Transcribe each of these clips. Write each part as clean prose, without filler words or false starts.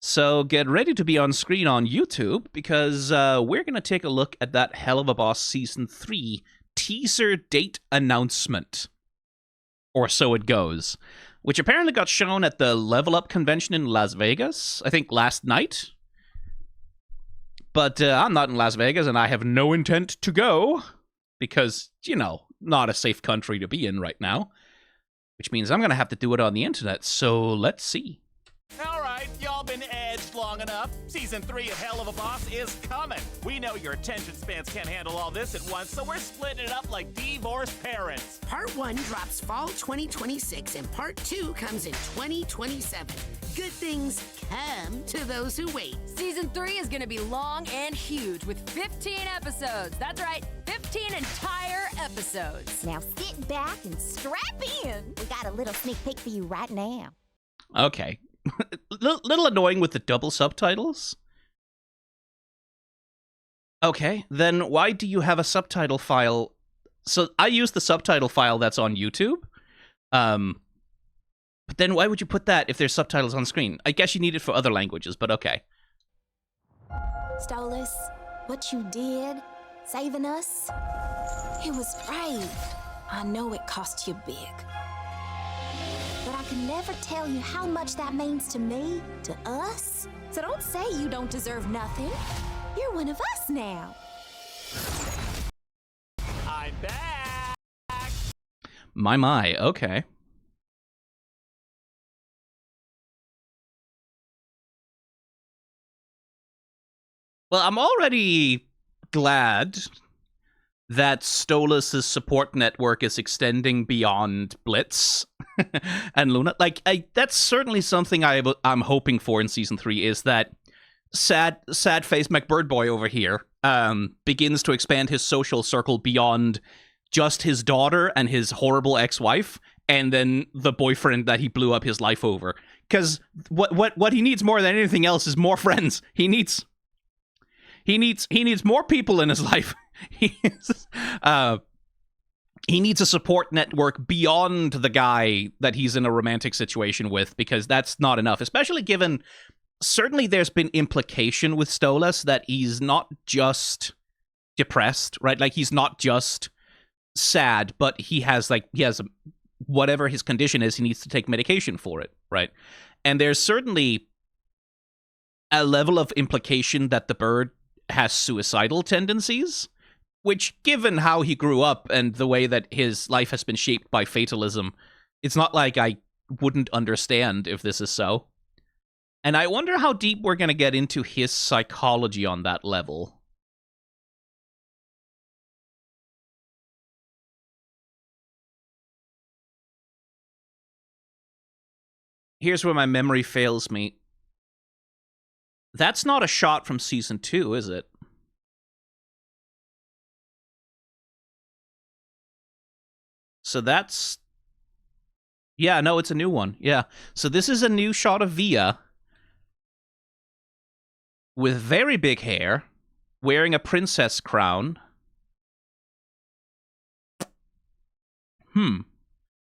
So get ready to be on screen on YouTube because we're going to take a look at that Hell of a Boss Season 3 teaser date announcement. Or so it goes. Which apparently got shown at the Level Up convention in Las Vegas, I think last night. But I'm not in Las Vegas and I have no intent to go. Because, not a safe country to be in right now. Which means I'm going to have to do it on the internet, so let's see. All right, y'all been edged long enough. Season 3 of Hell of a Boss is coming. We know your attention spans can't handle all this at once, so we're splitting it up like divorced parents. Part 1 drops fall 2026, and Part 2 comes in 2027. Good things come to those who wait. Season 3 is going to be long and huge with 15 episodes. That's right, 15 entire episodes. Now sit back and strap in. We got a little sneak peek for you right now. Okay. Little annoying with the double subtitles. Okay, then why do you have a subtitle file? So I use the subtitle file that's on YouTube. But then why would you put that if there's subtitles on screen? I guess you need it for other languages, but okay. Stolas, what you did, saving us, it was brave. I know it cost you big. But I can never tell you how much that means to me, to us. So don't say you don't deserve nothing. You're one of us now. I'm back! My, okay. Well, I'm already glad that Stolas' support network is extending beyond Blitz and Luna. Like, that's certainly something I'm hoping for in Season 3, is that sad-faced McBird Boy over here begins to expand his social circle beyond just his daughter and his horrible ex-wife, and then the boyfriend that he blew up his life over. Because what he needs more than anything else is more friends. He needs more people in his life. He needs a support network beyond the guy that he's in a romantic situation with, because that's not enough, especially given certainly there's been implication with Stolas that he's not just depressed, right? Like, he's not just sad, but he has whatever his condition is, he needs to take medication for it, right? And there's certainly a level of implication that the bird has suicidal tendencies, which, given how he grew up and the way that his life has been shaped by fatalism, it's not like I wouldn't understand if this is so. And I wonder how deep we're going to get into his psychology on that level. Here's where my memory fails me. That's not a shot from Season 2, is it? So that's... Yeah, no, it's a new one. Yeah. So this is a new shot of Via with very big hair, wearing a princess crown.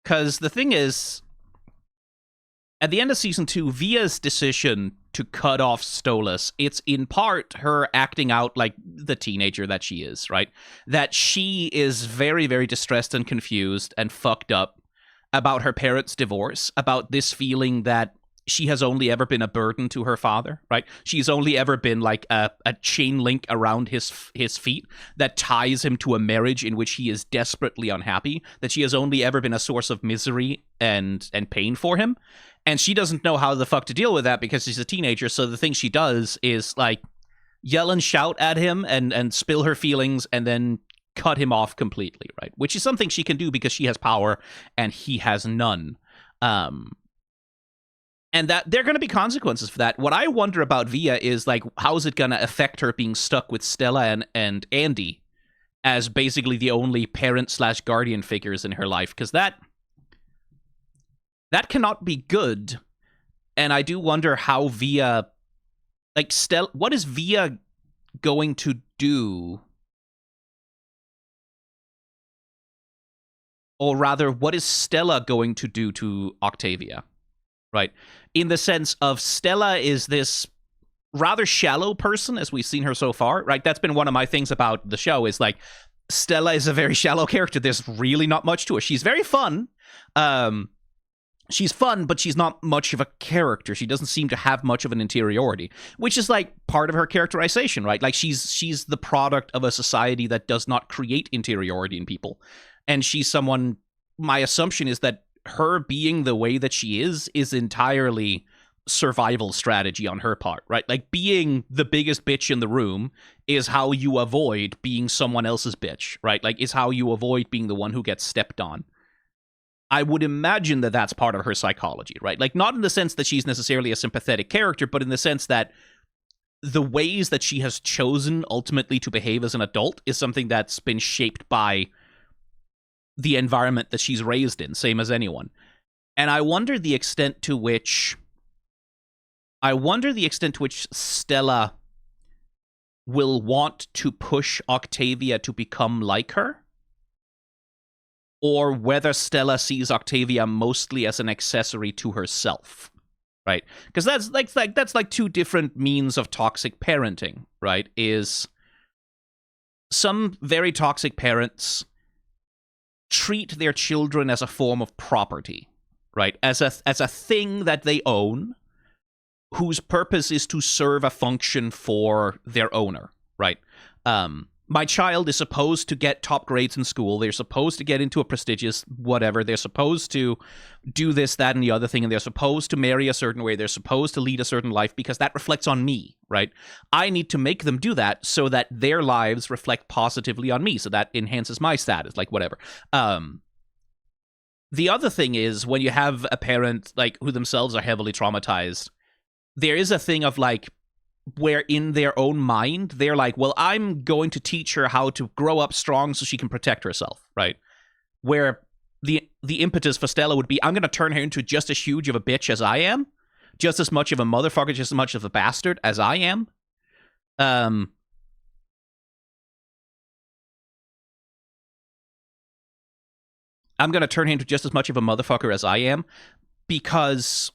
Because the thing is, at the end of Season 2, Via's decision to cut off Stolas, it's in part her acting out like the teenager that she is, right? That she is very, very distressed and confused and fucked up about her parents' divorce, about this feeling that she has only ever been a burden to her father, right? She's only ever been like a chain link around his feet that ties him to a marriage in which he is desperately unhappy, that she has only ever been a source of misery and pain for him. And she doesn't know how the fuck to deal with that because she's a teenager, so the thing she does is, like, yell and shout at him and spill her feelings and then cut him off completely, right? Which is something she can do because she has power and he has none. And that there are going to be consequences for that. What I wonder about Via is, like, how is it going to affect her being stuck with Stella and Andy as basically the only parent/guardian figures in her life? Because that cannot be good. And I do wonder how Via, like, what is Via going to do? Or rather, what is Stella going to do to Octavia? right? In the sense of Stella is this rather shallow person, as we've seen her so far, right? That's been one of my things about the show, is like, Stella is a very shallow character. There's really not much to her. She's very fun. She's fun, but she's not much of a character. She doesn't seem to have much of an interiority, which is like part of her characterization, right? Like she's the product of a society that does not create interiority in people. And she's someone, my assumption is that her being the way that she is entirely survival strategy on her part, right? Like being the biggest bitch in the room is how you avoid being someone else's bitch, right? Like is how you avoid being the one who gets stepped on. I would imagine that that's part of her psychology, right? Like not in the sense that she's necessarily a sympathetic character, but in the sense that the ways that she has chosen ultimately to behave as an adult is something that's been shaped by the environment that she's raised in, same as anyone. And I wonder the extent to which Stella will want to push Octavia to become like her, or whether Stella sees Octavia mostly as an accessory to herself, right? Because that's like two different means of toxic parenting, right? Is some very toxic parents treat their children as a form of property, right? As a thing that they own, whose purpose is to serve a function for their owner, right? My child is supposed to get top grades in school. They're supposed to get into a prestigious whatever. They're supposed to do this, that, and the other thing, and they're supposed to marry a certain way. They're supposed to lead a certain life because that reflects on me, right? I need to make them do that so that their lives reflect positively on me, so that enhances my status, like whatever. The other thing is when you have a parent like who themselves are heavily traumatized, there is a thing of like, where in their own mind, they're like, well, I'm going to teach her how to grow up strong so she can protect herself, right? Where the impetus for Stella would be, I'm going to turn her into just as huge of a bitch as I am, just as much of a motherfucker, just as much of a bastard as I am. I'm going to turn her into just as much of a motherfucker as I am, because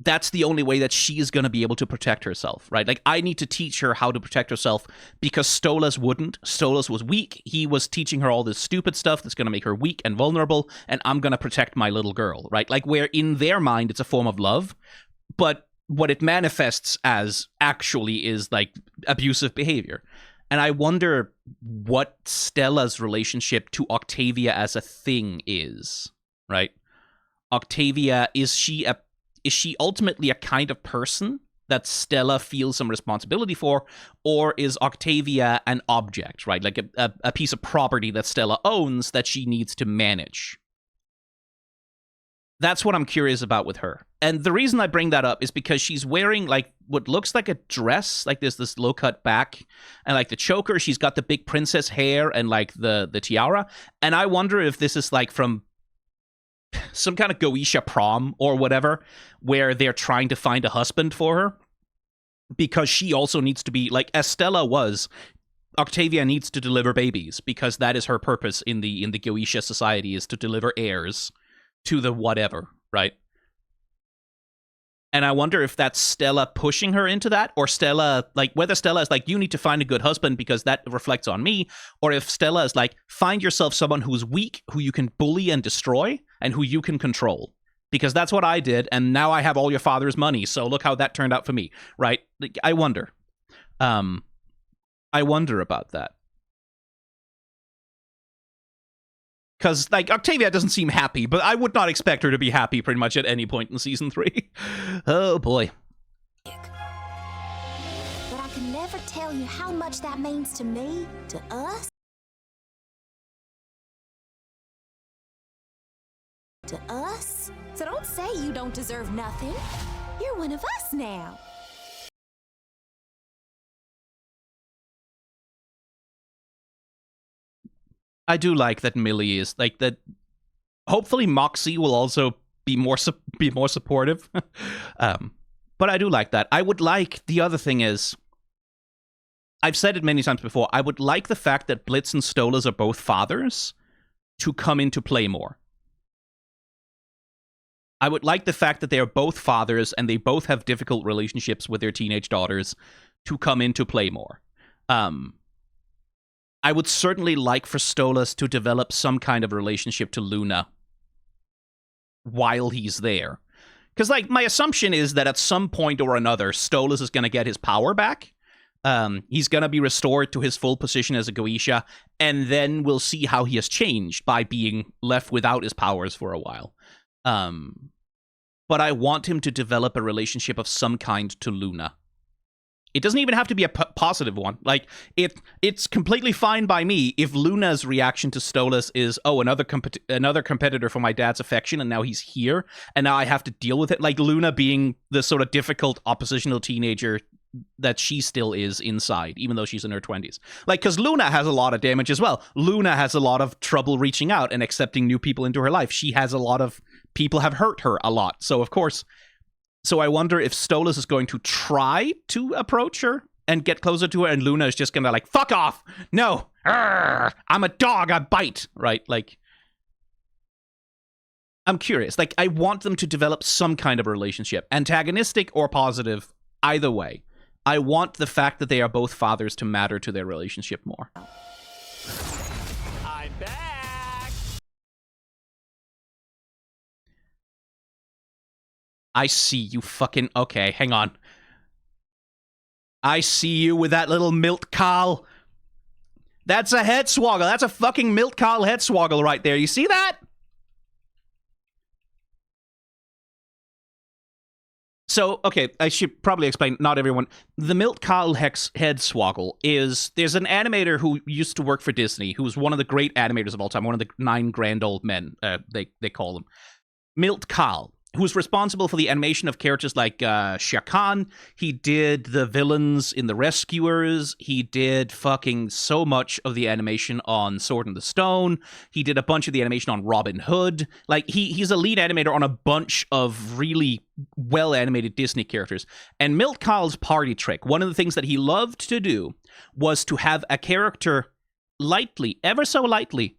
that's the only way that she is going to be able to protect herself, right? Like, I need to teach her how to protect herself because Stolas wouldn't. Stolas was weak. He was teaching her all this stupid stuff that's going to make her weak and vulnerable, and I'm going to protect my little girl, right? Like, where in their mind it's a form of love, but what it manifests as actually is, like, abusive behavior. And I wonder what Stella's relationship to Octavia as a thing is, right? Octavia, is she ultimately a kind of person that Stella feels some responsibility for, or is Octavia an object, right? Like a piece of property that Stella owns that she needs to manage? That's what I'm curious about with her. And the reason I bring that up is because she's wearing like what looks like a dress, like there's this low-cut back, and like the choker, she's got the big princess hair and like the tiara. And I wonder if this is like from some kind of Goetia prom or whatever, where they're trying to find a husband for her, because she also needs to be, like, as Stella was, Octavia needs to deliver babies, because that is her purpose in the Goetia society, is to deliver heirs to the whatever, right? And I wonder if that's Stella pushing her into that, or Stella, like, whether Stella is like, you need to find a good husband because that reflects on me, or if Stella is like, find yourself someone who's weak, who you can bully and destroy, and who you can control. Because that's what I did, and now I have all your father's money, so look how that turned out for me, right? Like, I wonder. I wonder about that. Because, like, Octavia doesn't seem happy, but I would not expect her to be happy pretty much at any point in season 3. Oh, boy. But I can never tell you how much that means to me, to us. To us? So don't say you don't deserve nothing. You're one of us now. I do like that Millie is like that. Hopefully, Moxie will also be more supportive. But I do like that. I would like, the other thing is, I've said it many times before, I would like the fact that Blitz and Stolas are both fathers to come into play more. I would like the fact that they are both fathers and they both have difficult relationships with their teenage daughters to come into play more. I would certainly like for Stolas to develop some kind of relationship to Luna while he's there. Because, like, my assumption is that at some point or another, Stolas is going to get his power back. He's going to be restored to his full position as a Goetia, and then we'll see how he has changed by being left without his powers for a while. But I want him to develop a relationship of some kind to Luna. It doesn't even have to be a positive one. Like, it's completely fine by me if Luna's reaction to Stolas is, oh, another competitor for my dad's affection, and now he's here, and now I have to deal with it. Like, Luna being the sort of difficult oppositional teenager that she still is inside, even though she's in her 20s. Like, because Luna has a lot of damage as well. Luna has a lot of trouble reaching out and accepting new people into her life. She has a lot of people have hurt her a lot. So, of course... So I wonder if Stolas is going to try to approach her and get closer to her, and Luna is just going to, like, fuck off! No! Arrgh! I'm a dog, I bite! Right? Like, I'm curious. Like, I want them to develop some kind of relationship. Antagonistic or positive, either way. I want the fact that they are both fathers to matter to their relationship more. I'm back! I see you fucking... Okay, hang on. I see you with that little Milt Kahl. That's a head swoggle. That's a fucking Milt Kahl head swoggle right there. You see that? So, okay, I should probably explain, not everyone. The Milt Kahl head swoggle is... There's an animator who used to work for Disney, who's one of the great animators of all time, one of the 9 grand old men, they call them. Milt Kahl, who's responsible for the animation of characters like Shere Khan. He did the villains in The Rescuers. He did fucking so much of the animation on Sword in the Stone. He did a bunch of the animation on Robin Hood. Like, he's a lead animator on a bunch of really well-animated Disney characters. And Milt Kahl's party trick, one of the things that he loved to do, was to have a character lightly, ever so lightly,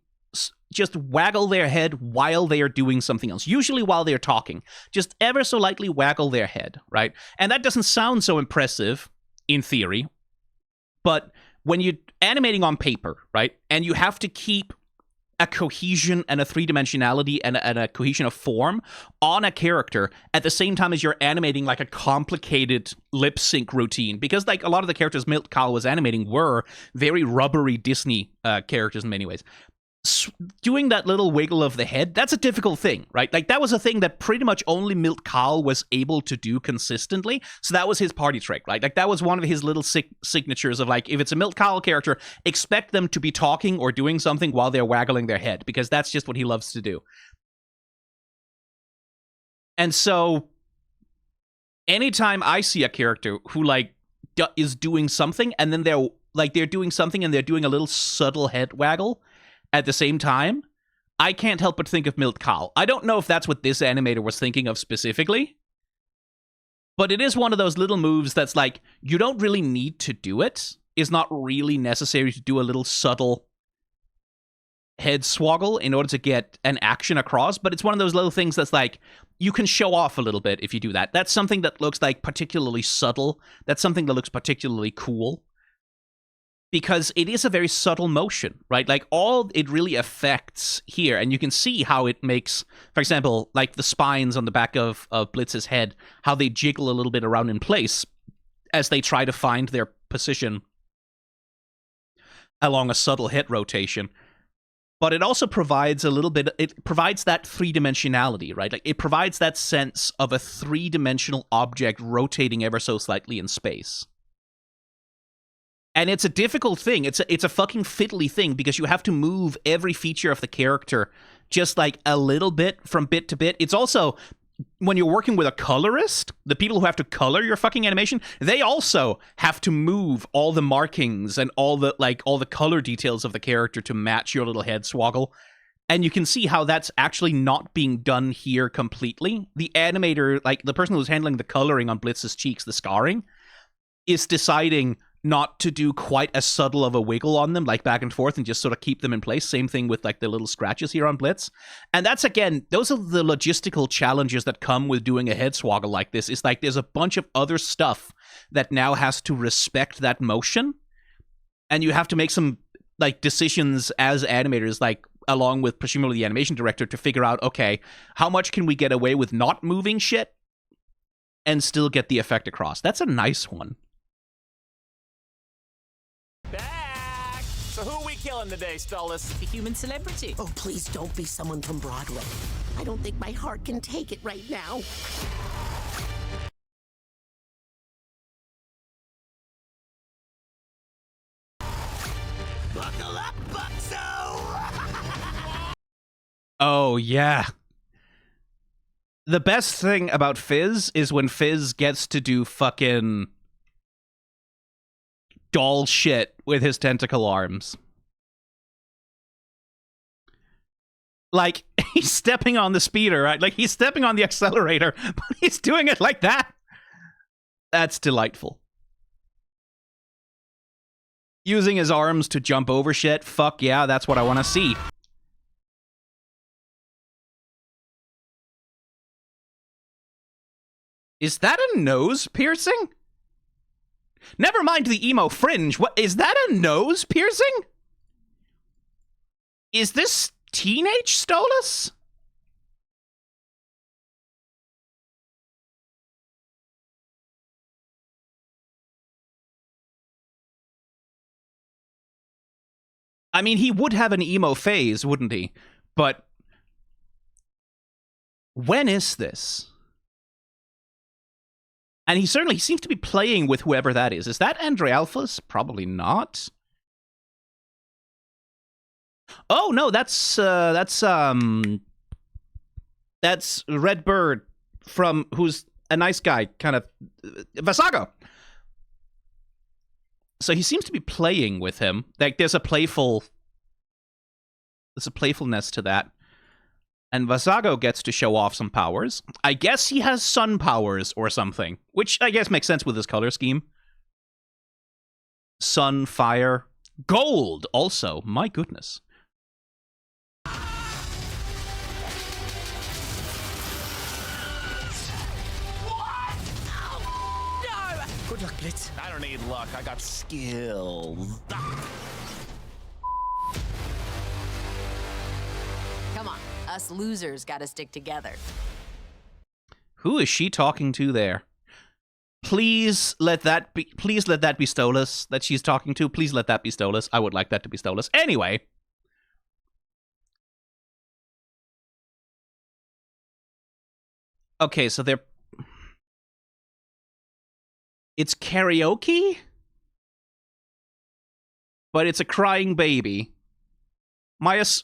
just waggle their head while they are doing something else, usually while they're talking. Just ever so lightly waggle their head, right? And that doesn't sound so impressive in theory, but when you're animating on paper, right, and you have to keep a cohesion and a three-dimensionality and a cohesion of form on a character at the same time as you're animating like a complicated lip sync routine, because like a lot of the characters Milt Kahl was animating were very rubbery Disney characters in many ways. Doing that little wiggle of the head, that's a difficult thing, right? Like, that was a thing that pretty much only Milt Kahl was able to do consistently, so that was his party trick, right? Like, that was one of his little signatures of, like, if it's a Milt Kahl character, expect them to be talking or doing something while they're waggling their head, because that's just what he loves to do. And so, anytime I see a character who, like, is doing something, and then they're doing something and they're doing a little subtle head waggle at the same time, I can't help but think of Milt Kahl. I don't know if that's what this animator was thinking of specifically, but it is one of those little moves that's like, you don't really need to do it. It's not really necessary to do a little subtle head swoggle in order to get an action across, but it's one of those little things that's like, you can show off a little bit if you do that. That's something that looks like particularly subtle. That's something that looks particularly cool. Because it is a very subtle motion, right? Like, all it really affects here, and you can see how it makes, for example, like the spines on the back of Blitz's head, how they jiggle a little bit around in place as they try to find their position along a subtle head rotation. But it also provides a little bit, it provides that three-dimensionality, right? Like, it provides that sense of a three-dimensional object rotating ever so slightly in space. And it's a difficult thing. It's a fucking fiddly thing, because you have to move every feature of the character just like a little bit from bit to bit. It's also, when you're working with a colorist, the people who have to color your fucking animation, they also have to move all the markings and all the color details of the character to match your little head swoggle. And you can see how that's actually not being done here completely. The animator, like the person who's handling the coloring on Blitz's cheeks, the scarring, is deciding, not to do quite as subtle of a wiggle on them, like back and forth, and just sort of keep them in place. Same thing with like the little scratches here on Blitz. And that's, again, those are the logistical challenges that come with doing a head swoggle like this. It's like there's a bunch of other stuff that now has to respect that motion, and you have to make some like decisions as animators, like along with presumably the animation director, to figure out, okay, how much can we get away with not moving shit and still get the effect across? That's a nice one. Back! So who are we killing today, Stolas? A human celebrity. Oh, please don't be someone from Broadway. I don't think my heart can take it right now. Buckle up, Buxo! Oh, yeah. The best thing about Fizz is when Fizz gets to do fucking doll shit with his tentacle arms. Like, he's stepping on the speeder, right? Like, he's stepping on the accelerator, but he's doing it like that. That's delightful. Using his arms to jump over shit. Fuck yeah, that's what I want to see. Is that a nose piercing? Never mind the emo fringe. What is that, a nose piercing? Is this teenage Stolas? I mean, he would have an emo phase, wouldn't he? But when is this? And he certainly seems to be playing with whoever that is. Is that Andre Alphas? Probably not. Oh no, that's Redbird from, who's a nice guy, kind of Vasago. So he seems to be playing with him. Like there's a playfulness to that. And Vasago gets to show off some powers. I guess he has sun powers or something, which I guess makes sense with his color scheme. Sun, fire, gold also. My goodness. Good luck, Blitz. I don't need luck, I got skills. Come on, us losers gotta stick together. Who is she talking to there? Please let that be Stolas that she's talking to. Please let that be Stolas. I would like that to be Stolas. Anyway. Okay, so it's karaoke? But it's a crying baby.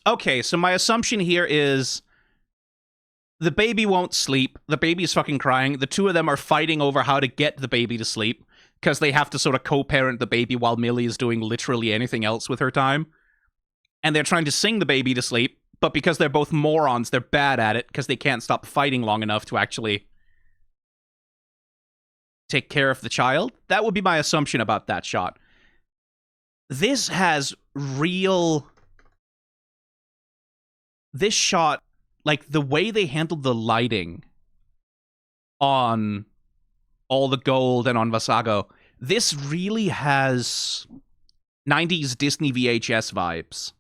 Okay, so my assumption here is the baby won't sleep. The baby's fucking crying. The two of them are fighting over how to get the baby to sleep because they have to sort of co-parent the baby while Millie is doing literally anything else with her time. And they're trying to sing the baby to sleep, but because they're both morons, they're bad at it because they can't stop fighting long enough to actually take care of the child. That would be my assumption about that shot. This has real... This shot, like the way they handled the lighting on all the gold and on Vasago, this really has 90s Disney VHS vibes.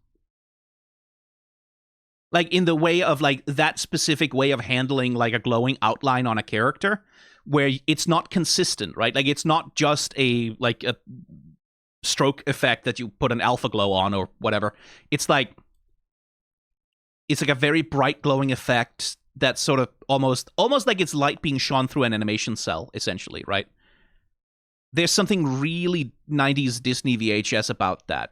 Like in the way of like that specific way of handling like a glowing outline on a character where it's not consistent, right? Like it's not just a stroke effect that you put an alpha glow on or whatever. It's like a very bright glowing effect that's sort of almost like it's light being shone through an animation cell, essentially, right? There's something really 90s Disney VHS about that.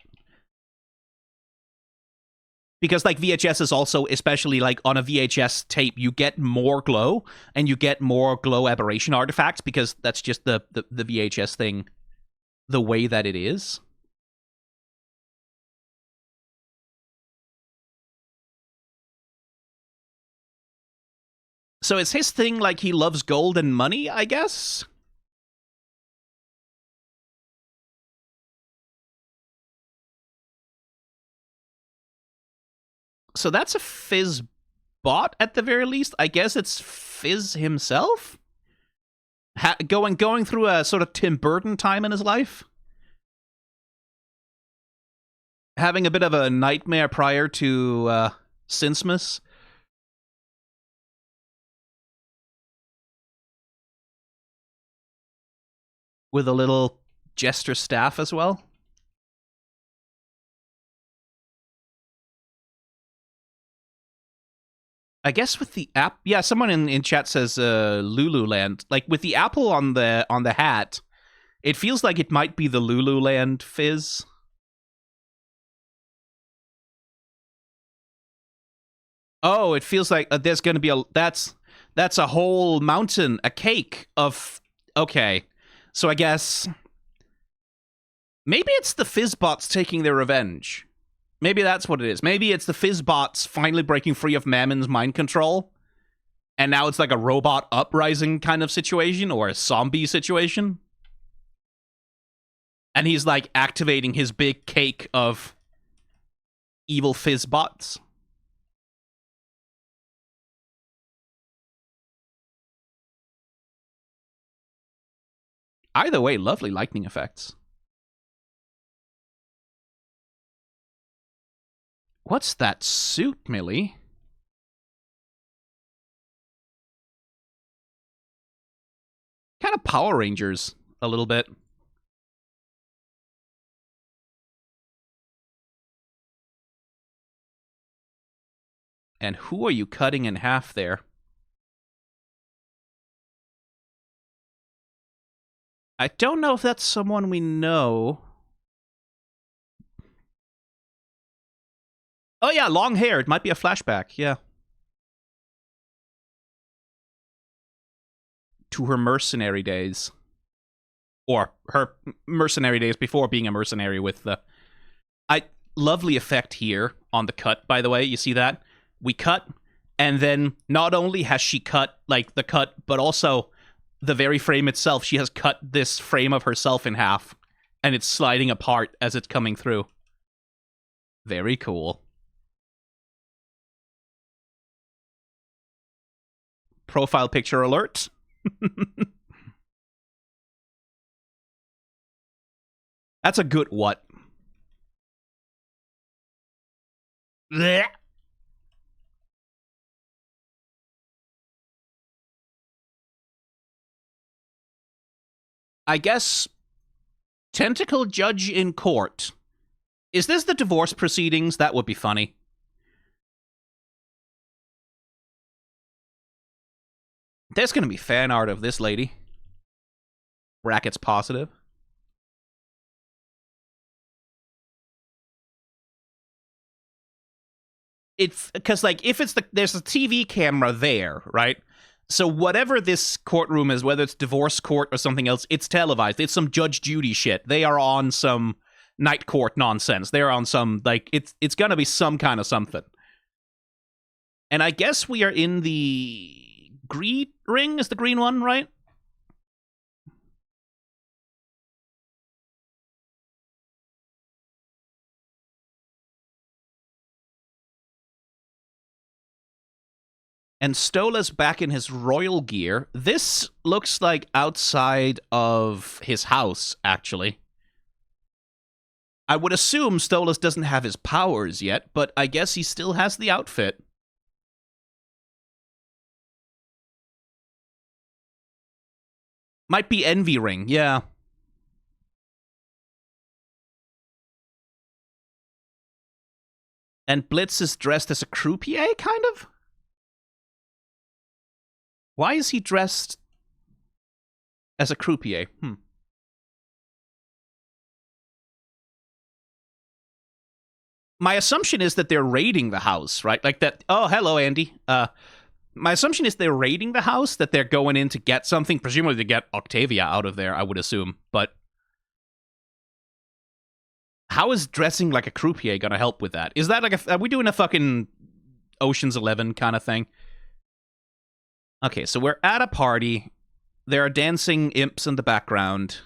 Because like VHS is also, especially like on a VHS tape, you get more glow and you get more glow aberration artifacts because that's just the VHS thing, the way that it is. So it's his thing, like he loves gold and money, I guess? So that's a Fizz bot at the very least. I guess it's Fizz himself? Going through a sort of Tim Burton time in his life? Having a bit of a nightmare prior to Sinsmas? With a little jester staff as well? I guess with the app, yeah. Someone in chat says Lululand. Like with the apple on the hat, it feels like it might be the Lululand Fizz. Oh, it feels like there's going to be that's a whole mountain, a cake of. Okay, so I guess maybe it's the Fizzbots taking their revenge. Maybe that's what it is. Maybe it's the Fizzbots finally breaking free of Mammon's mind control, and now it's like a robot uprising kind of situation, or a zombie situation. And he's like activating his big cake of evil Fizzbots. Either way, lovely lightning effects. What's that suit, Millie? Kind of Power Rangers, a little bit. And who are you cutting in half there? I don't know if that's someone we know. Oh yeah, long hair. It might be a flashback, yeah. To her mercenary days. Or her mercenary days before being a mercenary with the... Lovely effect here on the cut, by the way. You see that? We cut, and then not only has she cut, like, the cut, but also the very frame itself. She has cut this frame of herself in half, and it's sliding apart as it's coming through. Very cool. Profile picture alert. That's a good what? Blech. I guess tentacle judge in court. Is this the divorce proceedings? That would be funny. There's going to be fan art of this lady. Brackets positive. It's because, like, if it's there's a TV camera there, right? So whatever this courtroom is, whether it's divorce court or something else, it's televised. It's some Judge Judy shit. They are on some night court nonsense. They're on some, like, it's gonna be some kind of something. And I guess we are in the green ring, is the green one, right? And Stolas back in his royal gear. This looks like outside of his house, actually. I would assume Stolas doesn't have his powers yet, but I guess he still has the outfit. Might be Envy Ring, yeah. And Blitz is dressed as a croupier, kind of? Why is he dressed as a croupier? My assumption is that they're raiding the house, right? Like that. Oh, hello, Andy. My assumption is they're raiding the house, that they're going in to get something, presumably to get Octavia out of there, I would assume. But how is dressing like a croupier going to help with that? Is that like are we doing a fucking Ocean's 11 kind of thing? Okay, so we're at a party. There are dancing imps in the background.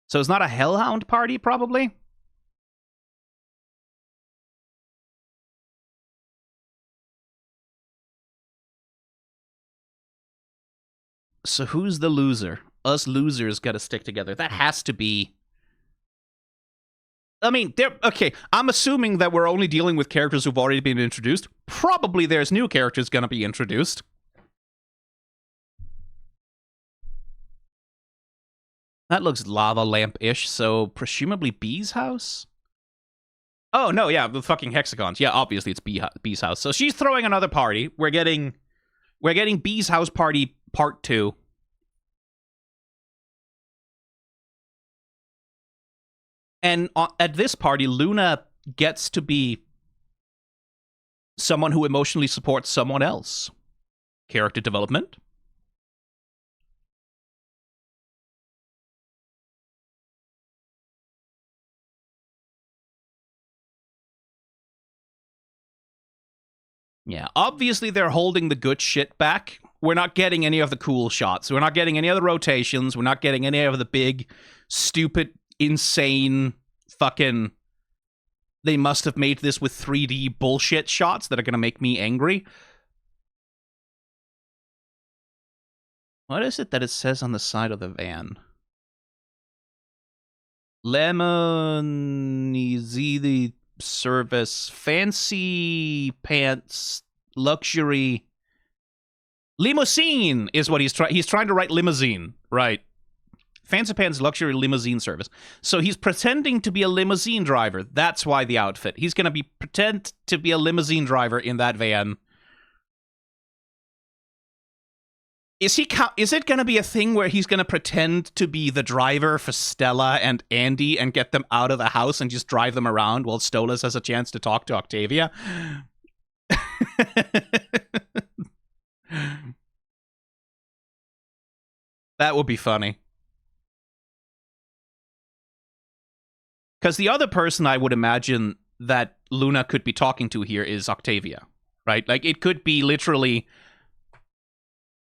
So it's not a hellhound party, probably? So who's the loser? Us losers gotta stick together. That has to be... I mean, okay, I'm assuming that we're only dealing with characters who've already been introduced. Probably there's new characters gonna be introduced. That looks lava lamp-ish, so presumably Bee's house? Oh, no, yeah, the fucking hexagons. Yeah, obviously it's Bee's house. So she's throwing another party. We're getting Bee's house party part 2. And at this party, Luna gets to be someone who emotionally supports someone else. Character development. Yeah, obviously they're holding the good shit back. We're not getting any of the cool shots. We're not getting any of the rotations. We're not getting any of the big, stupid, insane, fucking... They must have made this with 3D bullshit shots that are gonna make me angry. What is it that it says on the side of the van? Lemon service, fancy pants, luxury, limousine is what he's trying to write limousine, right? Fancy pants, luxury limousine service. So he's pretending to be a limousine driver. That's why the outfit. He's gonna pretend to be a limousine driver in that van. Is it going to be a thing where he's going to pretend to be the driver for Stella and Andy and get them out of the house and just drive them around while Stolas has a chance to talk to Octavia? That would be funny. Because the other person I would imagine that Luna could be talking to here is Octavia, right? Like, it could be literally...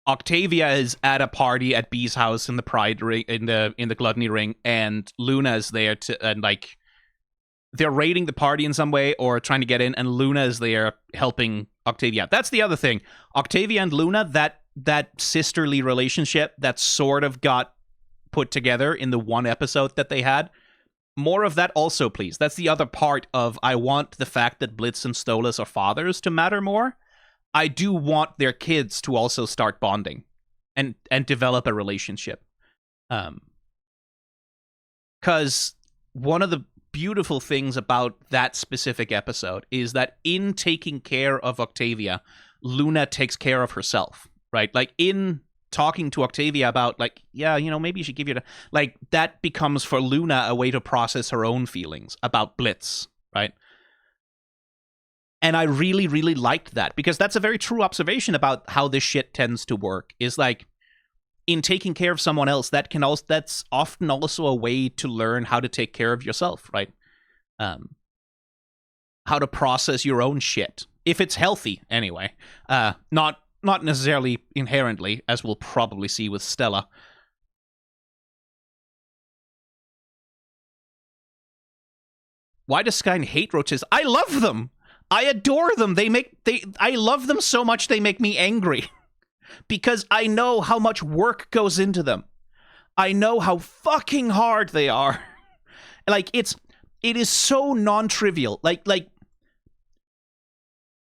Octavia is at a party at Bee's house in the Pride ring, in the Gluttony ring, and Luna is there and like they're raiding the party in some way or trying to get in, and Luna is there helping Octavia. That's the other thing. Octavia and Luna, that sisterly relationship that sort of got put together in the one episode that they had. More of that also, please. That's the other part of I want the fact that Blitz and Stolas are fathers to matter more. I do want their kids to also start bonding and develop a relationship. Because one of the beautiful things about that specific episode is that in taking care of Octavia, Luna takes care of herself, right? Like, in talking to Octavia about, like, yeah, you know, maybe you should give you... Like, that becomes for Luna a way to process her own feelings about Blitz, right? And I really, really liked that, because that's a very true observation about how this shit tends to work, is like, in taking care of someone else, that's often also a way to learn how to take care of yourself, right? How to process your own shit. If it's healthy, anyway. Not necessarily inherently, as we'll probably see with Stella. Why does Skyen hate roaches? I love them! I adore them. I love them so much they make me angry. Because I know how much work goes into them. I know how fucking hard they are. Like, it is so non-trivial. Like,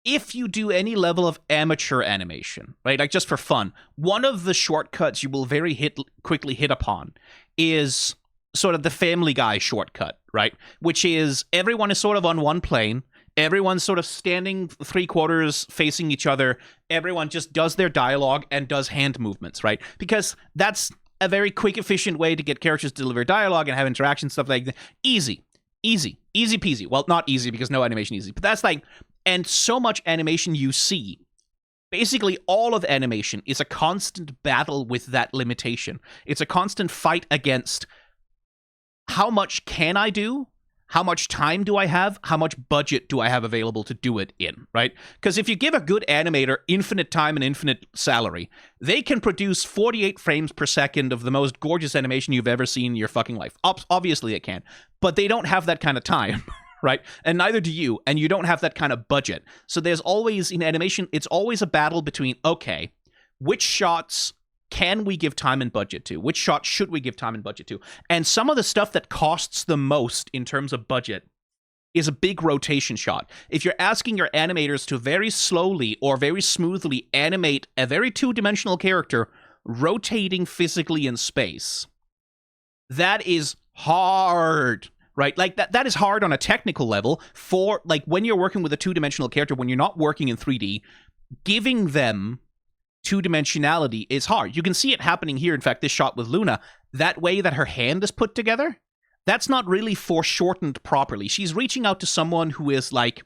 if you do any level of amateur animation, right, like just for fun, one of the shortcuts you will very quickly hit upon is sort of the Family Guy shortcut, right? Which is everyone is sort of on one plane. Everyone's sort of standing 3/4 facing each other. Everyone just does their dialogue and does hand movements, right? Because that's a very quick, efficient way to get characters to deliver dialogue and have interaction, stuff like that. Easy peasy. Well, not easy because no animation is easy, but that's like, and so much animation you see, basically all of animation is a constant battle with that limitation. It's a constant fight against how much can I do? How much time do I have? How much budget do I have available to do it in, right? Because if you give a good animator infinite time and infinite salary, they can produce 48 frames per second of the most gorgeous animation you've ever seen in your fucking life. Obviously they can, but they don't have that kind of time, right? And neither do you, and you don't have that kind of budget. So there's always, in animation, it's always a battle between, okay, which shots can we give time and budget to? Which shot should we give time and budget to? And some of the stuff that costs the most in terms of budget is a big rotation shot. If you're asking your animators to very slowly or very smoothly animate a very two-dimensional character rotating physically in space, that is hard, right? Like, that is hard on a technical level for, like, when you're working with a two-dimensional character, when you're not working in 3D, giving them two-dimensionality is hard. You can see it happening here. In fact, this shot with Luna, that way that her hand is put together, that's not really foreshortened properly. She's reaching out to someone who is, like,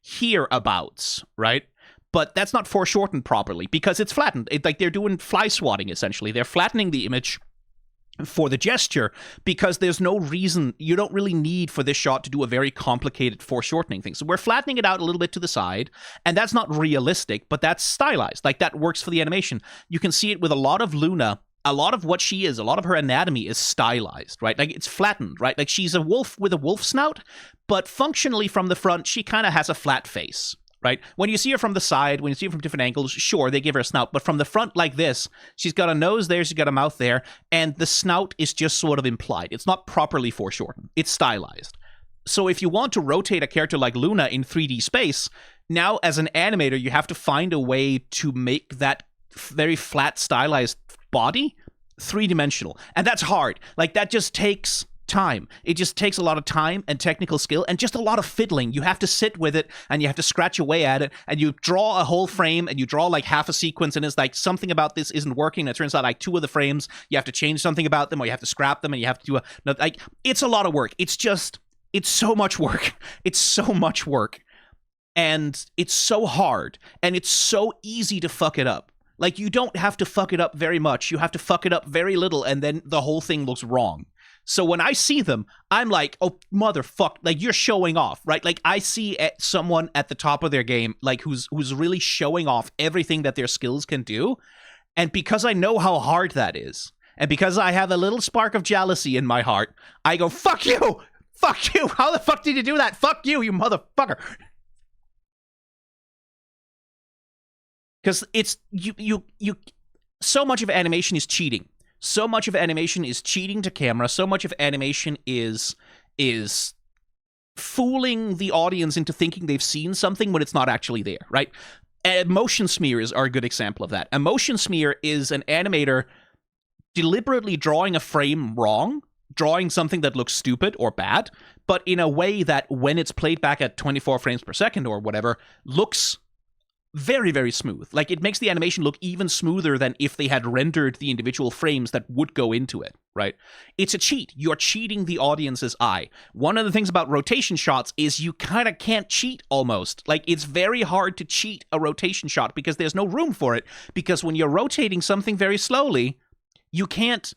hereabouts, right? But that's not foreshortened properly because it's flattened. Like, they're doing fly swatting, essentially. They're flattening the image for the gesture because there's no reason, you don't really need for this shot to do a very complicated foreshortening thing. So we're flattening it out a little bit to the side, and that's not realistic, but that's stylized. Like, that works for the animation. You can see it with a lot of Luna. A lot of what she is, a lot of her anatomy is stylized, right? Like, it's flattened, right? Like, she's a wolf with a wolf snout, but functionally from the front, she kind of has a flat face, right? When you see her from the side, when you see her from different angles, sure, they give her a snout, but from the front like this, she's got a nose there, she's got a mouth there, and the snout is just sort of implied. It's not properly foreshortened. It's stylized. So if you want to rotate a character like Luna in 3D space, now as an animator, you have to find a way to make that very flat, stylized body three-dimensional, and that's hard. Like, that just takes time. It just takes a lot of time and technical skill and just a lot of fiddling. You have to sit with it and you have to scratch away at it, and you draw a whole frame and you draw like half a sequence, and it's like something about this isn't working, and it turns out like 2 of the frames you have to change something about them, or you have to scrap them, and you have to do like, it's a lot of work. It's so much work. It's so much work, and it's so hard, and it's so easy to fuck it up. Like, you don't have to fuck it up very much. You have to fuck it up very little, and then the whole thing looks wrong. So when I see them, I'm like, oh, motherfuck, like, you're showing off, right? Like, I see someone at the top of their game, like, who's really showing off everything that their skills can do. And because I know how hard that is, and because I have a little spark of jealousy in my heart, I go, fuck you! Fuck you! How the fuck did you do that? Fuck you, you motherfucker! Because it's, you, so much of animation is cheating. So much of animation is cheating to camera. So much of animation is fooling the audience into thinking they've seen something when it's not actually there, right? Motion smears are a good example of that. A motion smear is an animator deliberately drawing a frame wrong, drawing something that looks stupid or bad, but in a way that when it's played back at 24 frames per second or whatever, looks very, very smooth. Like, it makes the animation look even smoother than if they had rendered the individual frames that would go into it, right? It's a cheat. You're cheating the audience's eye. One of the things about rotation shots is you kind of can't cheat almost. Like, it's very hard to cheat a rotation shot because there's no room for it. Because when you're rotating something very slowly, you can't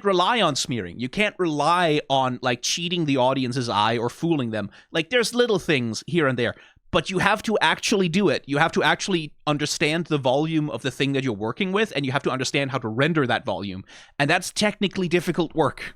rely on smearing. You can't rely on, like, cheating the audience's eye or fooling them. Like, there's little things here and there. But you have to actually do it. You have to actually understand the volume of the thing that you're working with, and you have to understand how to render that volume. And that's technically difficult work.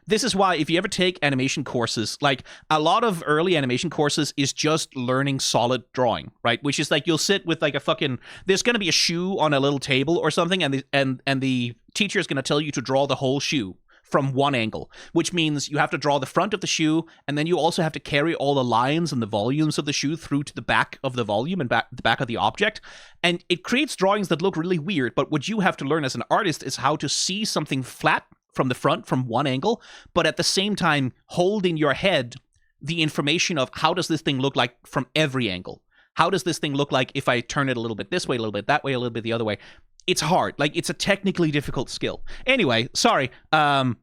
This is why if you ever take animation courses, like, a lot of early animation courses is just learning solid drawing, right? Which is like, you'll sit with like a fucking, there's going to be a shoe on a little table or something, and the teacher is going to tell you to draw the whole shoe from one angle, which means you have to draw the front of the shoe, and then you also have to carry all the lines and the volumes of the shoe through to the back of the volume and the back of the object. And it creates drawings that look really weird, but what you have to learn as an artist is how to see something flat from the front from one angle, but at the same time hold in your head the information of how does this thing look like from every angle? How does this thing look like if I turn it a little bit this way, a little bit that way, a little bit the other way? It's hard. Like, it's a technically difficult skill. Anyway, sorry. I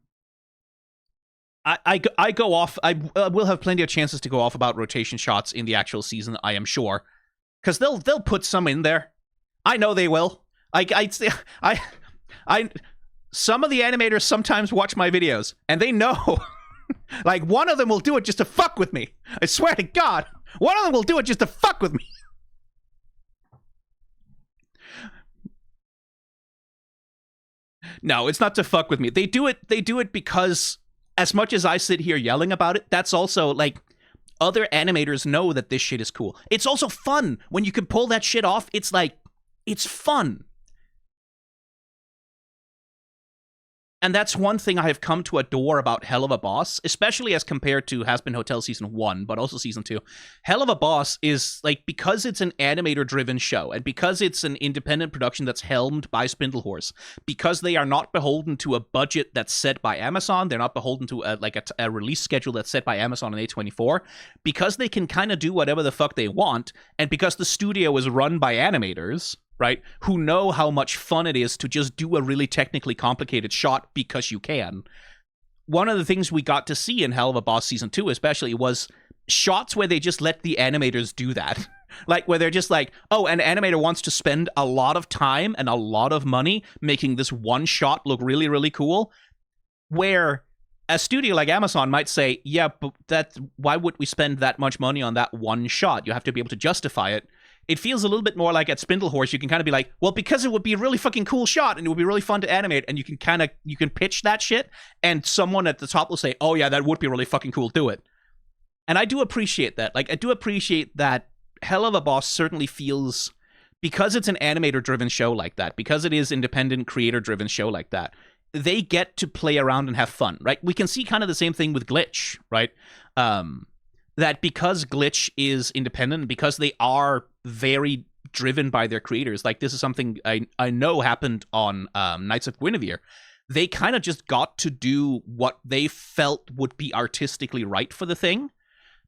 go off. I will have plenty of chances to go off about rotation shots in the actual season, I am sure, because they'll put some in there. I know they will. Some of the animators sometimes watch my videos, and they know. Like, one of them will do it just to fuck with me. I swear to God, one of them will do it just to fuck with me. No, it's not to fuck with me. They do it because, as much as I sit here yelling about it, that's also, like, other animators know that this shit is cool. It's also fun. When you can pull that shit off, it's like, it's fun. And that's one thing I have come to adore about Hell of a Boss, especially as compared to Has Been Hotel Season 1, but also Season 2. Hell of a Boss is, like, because it's an animator-driven show, and because it's an independent production that's helmed by Spindlehorse, because they are not beholden to a budget that's set by Amazon, they're not beholden to a release schedule that's set by Amazon and A24, because they can kind of do whatever the fuck they want, and because the studio is run by animators, right, who know how much fun it is to just do a really technically complicated shot because you can. One of the things we got to see in Hell of a Boss Season 2 especially was shots where they just let the animators do that. Like, where they're just like, oh, an animator wants to spend a lot of time and a lot of money making this one shot look really, really cool. Where a studio like Amazon might say, yeah, but why would we spend that much money on that one shot? You have to be able to justify it. It feels a little bit more like at Spindlehorse, you can kind of be like, well, because it would be a really fucking cool shot and it would be really fun to animate, and you can pitch that shit, and someone at the top will say, oh yeah, that would be really fucking cool, do it. And I do appreciate that. Like, I do appreciate that Hell of a Boss certainly feels, because it's an animator-driven show like that, because it is independent creator-driven show like that, they get to play around and have fun, right? We can see kind of the same thing with Glitch, right? That because Glitch is independent, because they are very driven by their creators, like this is something I know happened on Knights of Guinevere, they kind of just got to do what they felt would be artistically right for the thing.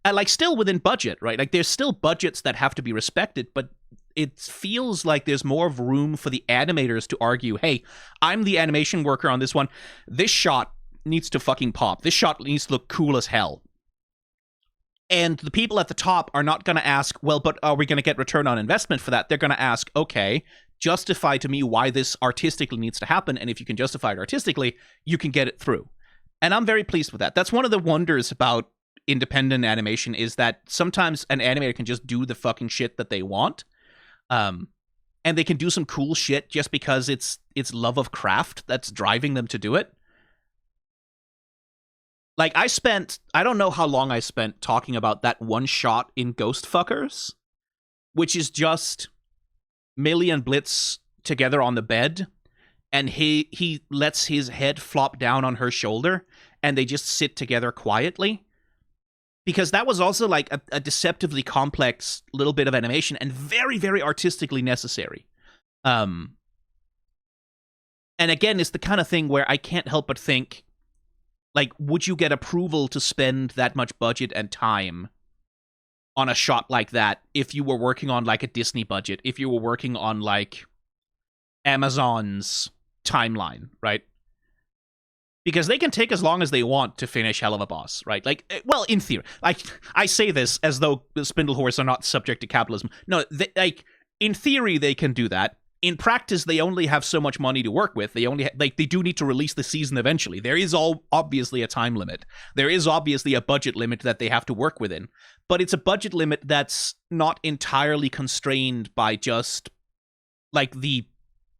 And like still within budget, right? Like there's still budgets that have to be respected, but it feels like there's more of room for the animators to argue, hey, I'm the animation worker on this one. This shot needs to fucking pop. This shot needs to look cool as hell. And the people at the top are not going to ask, well, but are we going to get return on investment for that? They're going to ask, okay, justify to me why this artistically needs to happen. And if you can justify it artistically, you can get it through. And I'm very pleased with that. That's one of the wonders about independent animation, is that sometimes an animator can just do the fucking shit that they want. And they can do some cool shit just because it's love of craft that's driving them to do it. Like, I don't know how long I spent talking about that one shot in Ghost Fuckers, which is just Millie and Blitz together on the bed, and he lets his head flop down on her shoulder, and they just sit together quietly. Because that was also, like, a deceptively complex little bit of animation, and very, very artistically necessary. And again, it's the kind of thing where I can't help but think, like, would you get approval to spend that much budget and time on a shot like that if you were working on, like, a Disney budget, if you were working on, like, Amazon's timeline, right? Because they can take as long as they want to finish Hell of a Boss, right? Like, well, in theory. Like, I say this as though the Spindlehorse are not subject to capitalism. No, in theory, they can do that. In practice, they only have so much money to work with. They do need to release the season eventually. There is obviously a time limit. There is obviously a budget limit that they have to work within. But it's a budget limit that's not entirely constrained by just, like, the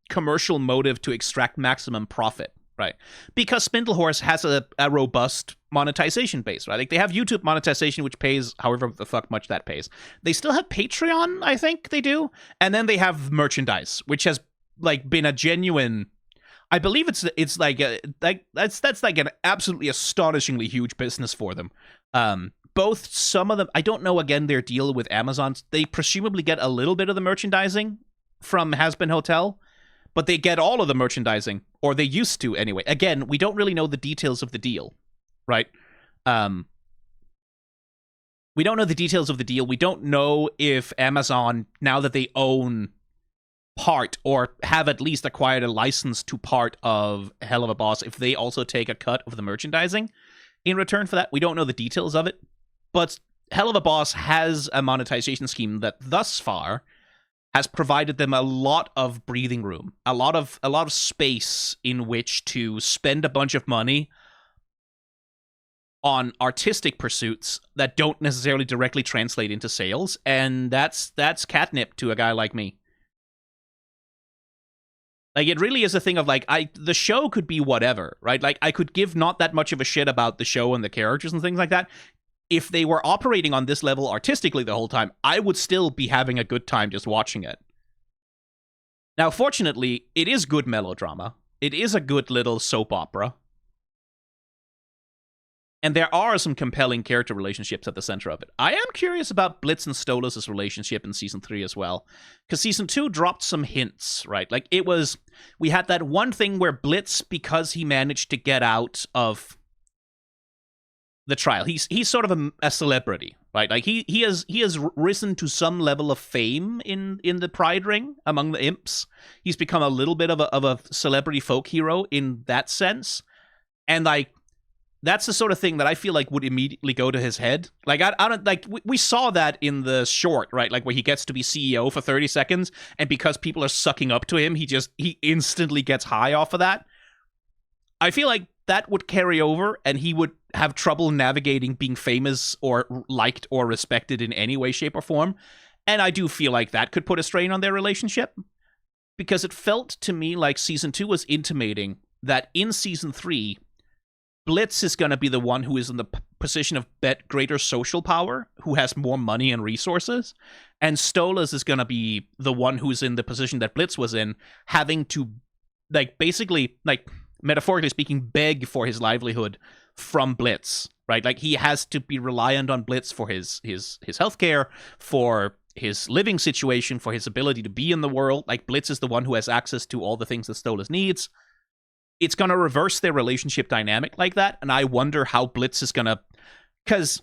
commercial motive to extract maximum profit, right? Because Spindlehorse has a robust monetization base, right? Like, they have YouTube monetization, which pays however the fuck much that pays. They still have Patreon, I think they do. And then they have merchandise, which has, like, been a genuine... I believe it's like that's like an absolutely astonishingly huge business for them. Both some of them... I don't know, again, their deal with Amazon. They presumably get a little bit of the merchandising from Has Been Hotel, but they get all of the merchandising, or they used to anyway. Again, we don't really know the details of the deal, right? We don't know the details of the deal. We don't know if Amazon, now that they own part, or have at least acquired a license to part of Hell of a Boss, if they also take a cut of the merchandising in return for that. We don't know the details of it, but Hell of a Boss has a monetization scheme that thus far has provided them a lot of breathing room, a lot of space in which to spend a bunch of money on artistic pursuits that don't necessarily directly translate into sales, and that's catnip to a guy like me. Like, it really is a thing of, like, the show could be whatever, right? Like, I could give not that much of a shit about the show and the characters and things like that. If they were operating on this level artistically the whole time, I would still be having a good time just watching it. Now, fortunately, it is good melodrama, It is a good little soap opera. And there are some compelling character relationships at the center of it. I am curious about Blitz and Stolas' relationship in Season 3 as well. Because Season 2 dropped some hints, right? Like, we had that one thing where Blitz, because he managed to get out of the trial, he's sort of a celebrity, right? Like, he has risen to some level of fame in the Pride Ring among the imps. He's become a little bit of a celebrity folk hero in that sense. And, like, that's the sort of thing that I feel like would immediately go to his head. Like, I don't, like, we saw that in the short, right? Like, where he gets to be CEO for 30 seconds, and because people are sucking up to him, he instantly gets high off of that. I feel like that would carry over, and he would have trouble navigating being famous or liked or respected in any way, shape, or form. And I do feel like that could put a strain on their relationship, because it felt to me like Season 2 was intimating that in Season 3, Blitz is going to be the one who is in the position of greater social power, who has more money and resources, and Stolas is going to be the one who's in the position that Blitz was in, having to, like, basically, like, metaphorically speaking, beg for his livelihood from Blitz, right? Like, he has to be reliant on Blitz for his healthcare, for his living situation, for his ability to be in the world. Like, Blitz is the one who has access to all the things that Stolas needs. It's going to reverse their relationship dynamic like that, and I wonder how Blitz is going to... Because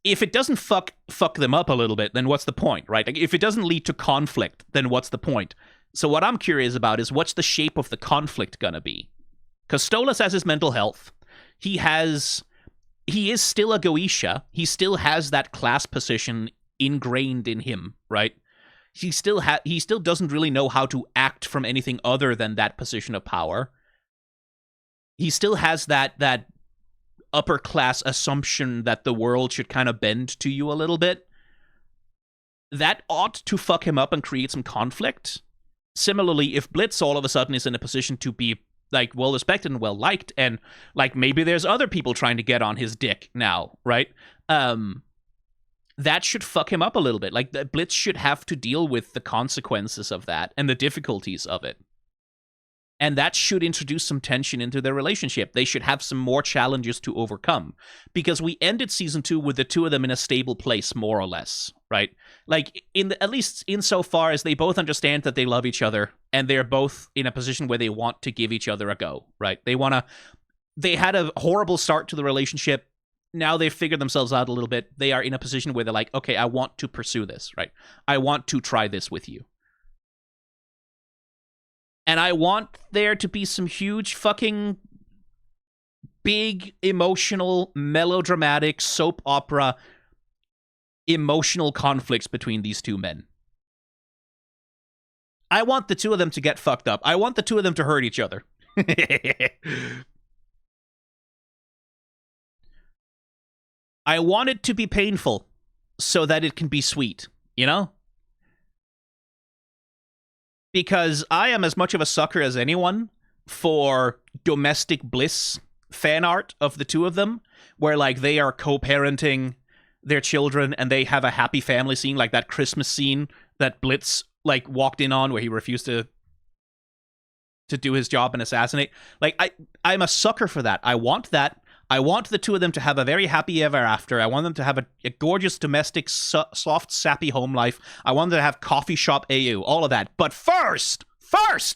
if it doesn't fuck them up a little bit, then what's the point, right? Like, if it doesn't lead to conflict, then what's the point? So what I'm curious about is, what's the shape of the conflict going to be? Because Stolas has his mental health. He is still a Goetia. He still has that class position ingrained in him, right? He still doesn't really know how to act from anything other than that position of power. He still has that upper class assumption that the world should kind of bend to you a little bit. That ought to fuck him up and create some conflict. Similarly, if Blitz all of a sudden is in a position to be, like, well respected and well liked, and, like, maybe there's other people trying to get on his dick now, right? That should fuck him up a little bit. Like, the Blitz should have to deal with the consequences of that and the difficulties of it. And that should introduce some tension into their relationship. They should have some more challenges to overcome. Because we ended Season 2 with the two of them in a stable place, more or less, right? Like, at least insofar as they both understand that they love each other, and they're both in a position where they want to give each other a go, right? They had a horrible start to the relationship. Now they've figured themselves out a little bit. They are in a position where they're like, okay, I want to pursue this, right? I want to try this with you. And I want there to be some huge fucking big, emotional, melodramatic, soap opera, emotional conflicts between these two men. I want the two of them to get fucked up. I want the two of them to hurt each other. I want it to be painful so that it can be sweet, you know? Because I am as much of a sucker as anyone for domestic bliss fan art of the two of them, where, like, they are co-parenting their children and they have a happy family scene, like that Christmas scene that Blitz, like, walked in on, where he refused to do his job and assassinate. Like, I'm a sucker for that. I want that. I want the two of them to have a very happy ever after. I want them to have a gorgeous domestic, soft, sappy home life. I want them to have coffee shop AU, all of that. But first,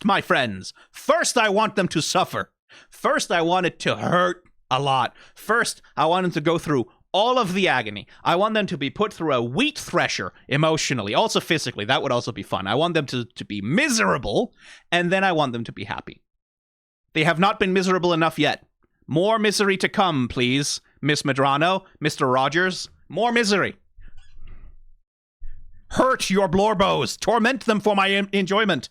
my friends, first I want them to suffer. First, I want it to hurt a lot. First, I want them to go through all of the agony. I want them to be put through a wheat thresher emotionally, also physically. That would also be fun. I want them to be miserable, and then I want them to be happy. They have not been miserable enough yet. More misery to come, please, Miss Medrano, Mr. Rogers. More misery. Hurt your blorbos. Torment them for my enjoyment.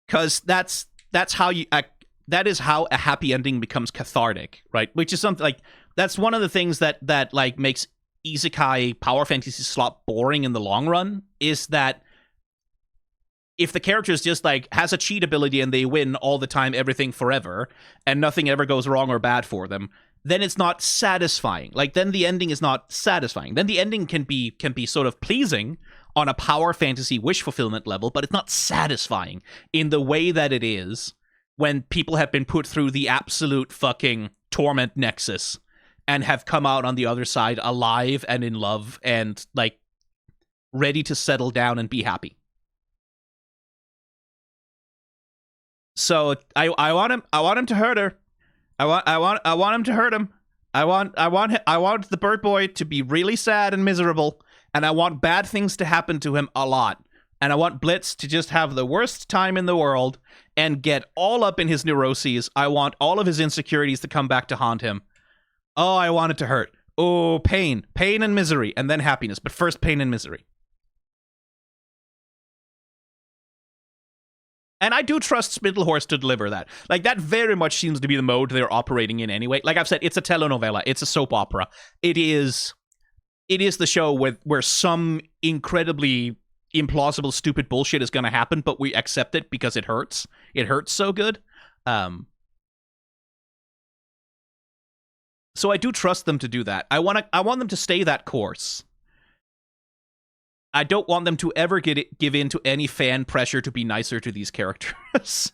Because that's how you... that is how a happy ending becomes cathartic, right? Which is something like... That's one of the things that like makes isekai power fantasy slot boring in the long run, is that if the character is just, like, has a cheat ability and they win all the time, everything forever, and nothing ever goes wrong or bad for them, then it's not satisfying. Like, then the ending is not satisfying. Then the ending can be sort of pleasing on a power fantasy wish fulfillment level, but it's not satisfying in the way that it is when people have been put through the absolute fucking torment nexus and have come out on the other side alive and in love and, like, ready to settle down and be happy. So I want him to hurt her. I want him to hurt him. I want the bird boy to be really sad and miserable, and I want bad things to happen to him a lot. And I want Blitz to just have the worst time in the world and get all up in his neuroses. I want all of his insecurities to come back to haunt him. Oh, I want it to hurt. Oh, pain and misery, and then happiness. But first, pain and misery. And I do trust Spindlehorse to deliver that. Like, that very much seems to be the mode they're operating in anyway. Like I've said, it's a telenovela. It's a soap opera. It is the show where some incredibly implausible, stupid bullshit is going to happen, but we accept it because it hurts. It hurts so good. So I do trust them to do that. I want them to stay that course. I don't want them to ever give in to any fan pressure to be nicer to these characters.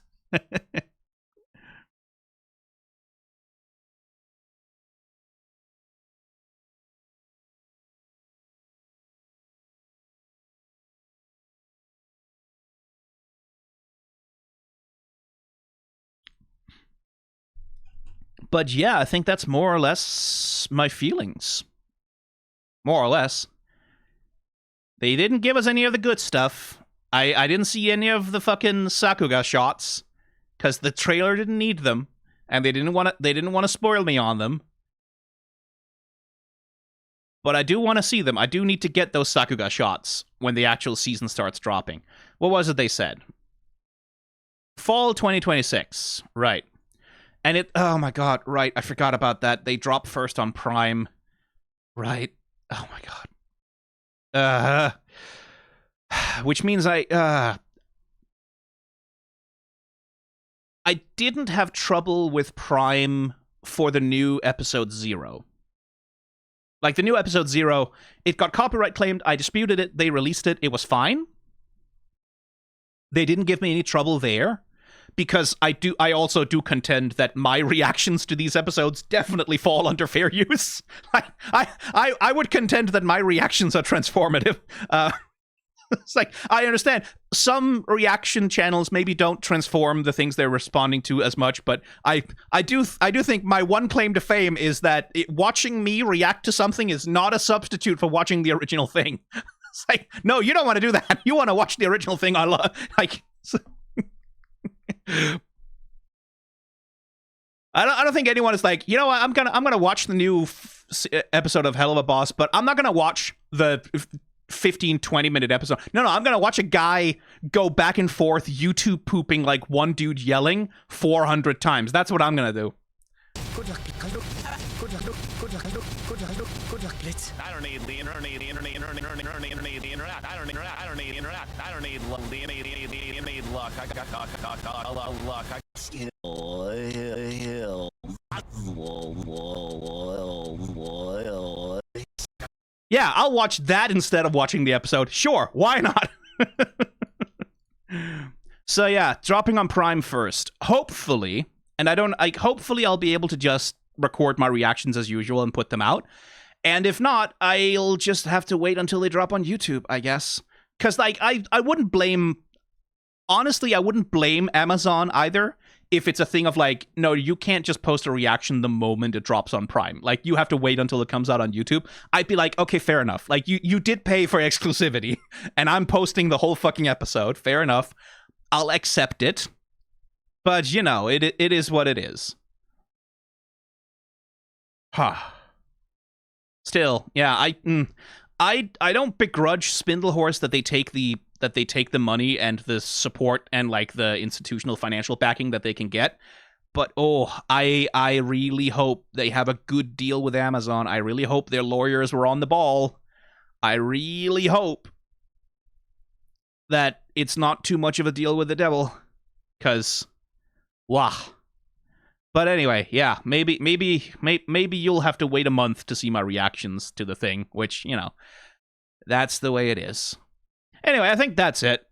But yeah, I think that's more or less my feelings. More or less. They didn't give us any of the good stuff. I didn't see any of the fucking Sakuga shots because the trailer didn't need them, and they didn't want to spoil me on them. But I do want to see them. I do need to get those Sakuga shots when the actual season starts dropping. What was it they said? Fall 2026. Right. And oh my god, right, I forgot about that. They drop first on Prime. Right. Oh my god. Which means I didn't have trouble with Prime for the new episode 0. Like, the new episode 0, it got copyright claimed, I disputed it, they released it, it was fine. They didn't give me any trouble there. Because I also do contend that my reactions to these episodes definitely fall under fair use. I would contend that my reactions are transformative. It's like, I understand some reaction channels maybe don't transform the things they're responding to as much, but I do think my one claim to fame is that watching me react to something is not a substitute for watching the original thing. It's like, no, you don't want to do that. You want to watch the original thing. I love, like. I don't think anyone is like, you know what, I'm gonna watch the new episode of Hell of a Boss, but I'm not gonna watch the 15-20 minute episode. No, I'm gonna watch a guy go back and forth YouTube pooping like one dude yelling 400 times. That's what I'm gonna do. Good luck, Blitz. I don't need the internet. I don't need luck. I got luck. Yeah, I'll watch that instead of watching the episode. Sure, why not? So yeah, dropping on Prime first. Hopefully, hopefully I'll be able to just record my reactions as usual and put them out. And if not, I'll just have to wait until they drop on YouTube, I guess. Because, like, I wouldn't blame... Honestly, I wouldn't blame Amazon either if it's a thing of, like, no, you can't just post a reaction the moment it drops on Prime. Like, you have to wait until it comes out on YouTube. I'd be like, okay, fair enough. Like, you did pay for exclusivity, and I'm posting the whole fucking episode. Fair enough. I'll accept it. But, you know, it is what it is. Huh. Still, yeah, I don't begrudge Spindlehorse that they take the money and the support and, like, the institutional financial backing that they can get. But I really hope they have a good deal with Amazon. I really hope their lawyers were on the ball. I really hope that it's not too much of a deal with the devil. 'Cause wow. But anyway, yeah, maybe you'll have to wait a month to see my reactions to the thing, which, you know, that's the way it is. Anyway, I think that's it.